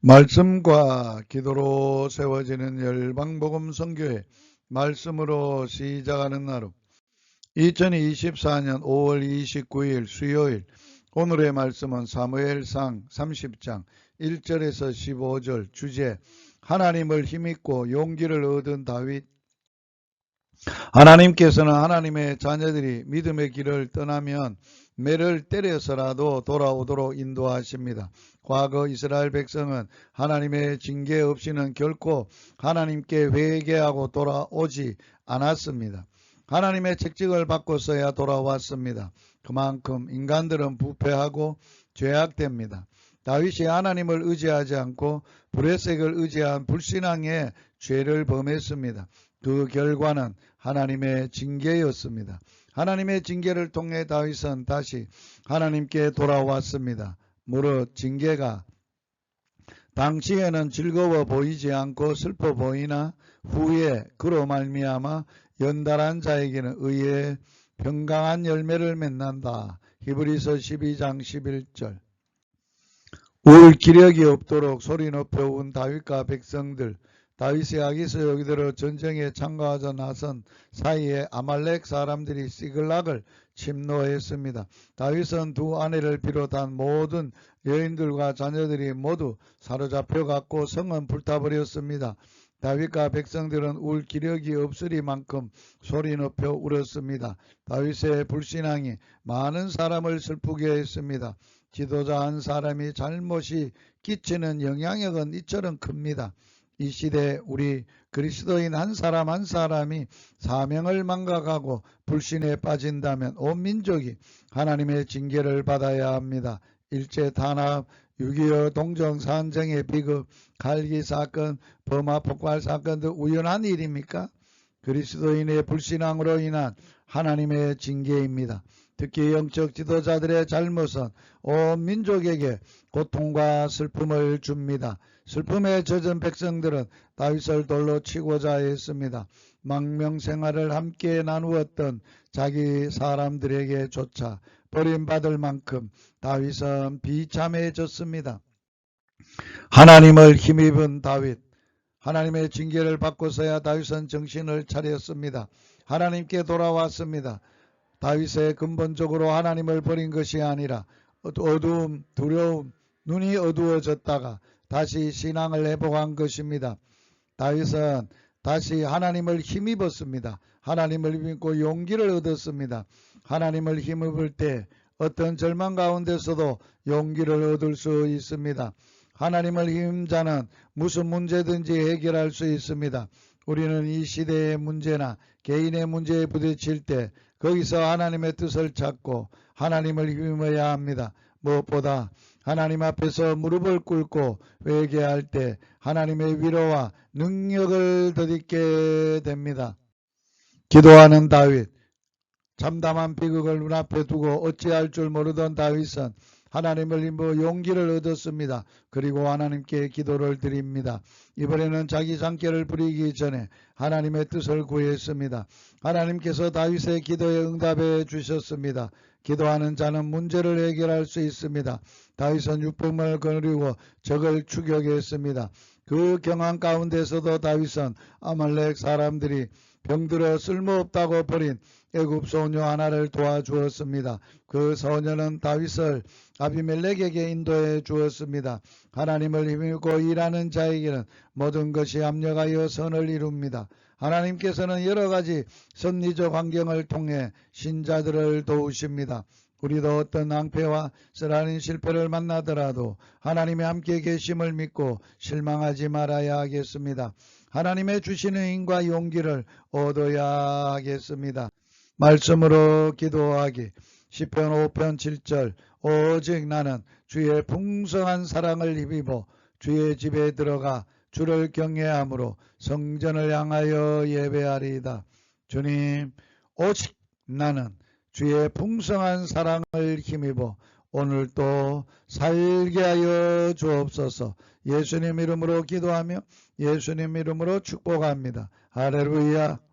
말씀과 기도로 세워지는 열방복음 선교회 말씀으로 시작하는 하루 2024년 5월 29일 수요일 오늘의 말씀은 사무엘상 30장 1절에서 15절 주제 하나님을 힘입고 용기를 얻은 다윗. 하나님께서는 하나님의 자녀들이 믿음의 길을 떠나면 매를 때려서라도 돌아오도록 인도하십니다. 과거 이스라엘 백성은 하나님의 징계 없이는 결코 하나님께 회개하고 돌아오지 않았습니다. 하나님의 책찍을 받고서야 돌아왔습니다. 그만큼 인간들은 부패하고 죄악됩니다. 다윗이 하나님을 의지하지 않고 브레색을 의지한 불신앙의 죄를 범했습니다. 그 결과는 하나님의 징계였습니다. 하나님의 징계를 통해 다윗은 다시 하나님께 돌아왔습니다. 무릇 징계가 당시에는 즐거워 보이지 않고 슬퍼 보이나 후에 그로 말미암아 연달한 자에게는 의의 평강한 열매를 맺는다. 히브리서 12장 11절. 울 기력이 없도록 소리 높여 운 다윗과 백성들. 다윗이 아기스 여기들어 전쟁에 참가하자 나선 사이에 아말렉 사람들이 시글락을 침노했습니다. 다윗은 두 아내를 비롯한 모든 여인들과 자녀들이 모두 사로잡혀갔고 성은 불타버렸습니다. 다윗과 백성들은 울 기력이 없으리만큼 소리 높여 울었습니다. 다윗의 불신앙이 많은 사람을 슬프게 했습니다. 지도자 한 사람이 잘못이 끼치는 영향력은 이처럼 큽니다. 이 시대 우리 그리스도인 한 사람 한 사람이 사명을 망각하고 불신에 빠진다면 온 민족이 하나님의 징계를 받아야 합니다. 일제 탄압, 6.25 동정산정의 비극, 칼기 사건, 버마 폭발 사건 등 우연한 일입니까? 그리스도인의 불신앙으로 인한 하나님의 징계입니다. 특히 영적 지도자들의 잘못은 온 민족에게 고통과 슬픔을 줍니다. 슬픔에 젖은 백성들은 다윗을 돌로 치고자 했습니다. 망명생활을 함께 나누었던 자기 사람들에게조차 버림받을 만큼 다윗은 비참해졌습니다. 하나님을 힘입은 다윗. 하나님의 징계를 받고서야 다윗은 정신을 차렸습니다. 하나님께 돌아왔습니다. 다윗의 근본적으로 하나님을 버린 것이 아니라 어두움, 두려움, 눈이 어두워졌다가 다시 신앙을 회복한 것입니다. 다윗은 다시 하나님을 힘입었습니다. 하나님을 믿고 용기를 얻었습니다. 하나님을 힘입을 때 어떤 절망 가운데서도 용기를 얻을 수 있습니다. 하나님을 힘입은 자는 무슨 문제든지 해결할 수 있습니다. 우리는 이 시대의 문제나 개인의 문제에 부딪힐 때 거기서 하나님의 뜻을 찾고 하나님을 힘입어야 합니다. 무엇보다 하나님 앞에서 무릎을 꿇고 회개할 때 하나님의 위로와 능력을 덧입게 됩니다. 기도하는 다윗. 참담한 비극을 눈앞에 두고 어찌할 줄 모르던 다윗은 하나님을 힘입어 용기를 얻었습니다. 그리고 하나님께 기도를 드립니다. 이번에는 자기 장계를 부리기 전에 하나님의 뜻을 구했습니다. 하나님께서 다윗의 기도에 응답해 주셨습니다. 기도하는 자는 문제를 해결할 수 있습니다. 다윗은 600명을 거느리고 적을 추격했습니다. 그 경황 가운데서도 다윗은 아말렉 사람들이 병들어 쓸모없다고 버린 애굽 소녀 하나를 도와주었습니다. 그 소녀는 다윗을 아비멜렉에게 인도해 주었습니다. 하나님을 힘입고 일하는 자에게는 모든 것이 합력하여 선을 이룹니다. 하나님께서는 여러 가지 섭리적 환경을 통해 신자들을 도우십니다. 우리도 어떤 낭패와 쓰라린 실패를 만나더라도 하나님의 함께 계심을 믿고 실망하지 말아야 하겠습니다. 하나님의 주시는 힘과 용기를 얻어야 하겠습니다. 말씀으로 기도하기. 시편 5편 7절. 오직 나는 주의 풍성한 사랑을 힘입어 주의 집에 들어가 주를 경외함으로 성전을 향하여 예배하리이다. 주님, 오직 나는 주의 풍성한 사랑을 힘입어 오늘도 살게 하여 주옵소서. 예수님 이름으로 기도하며 예수님 이름으로 축복합니다. 할렐루야.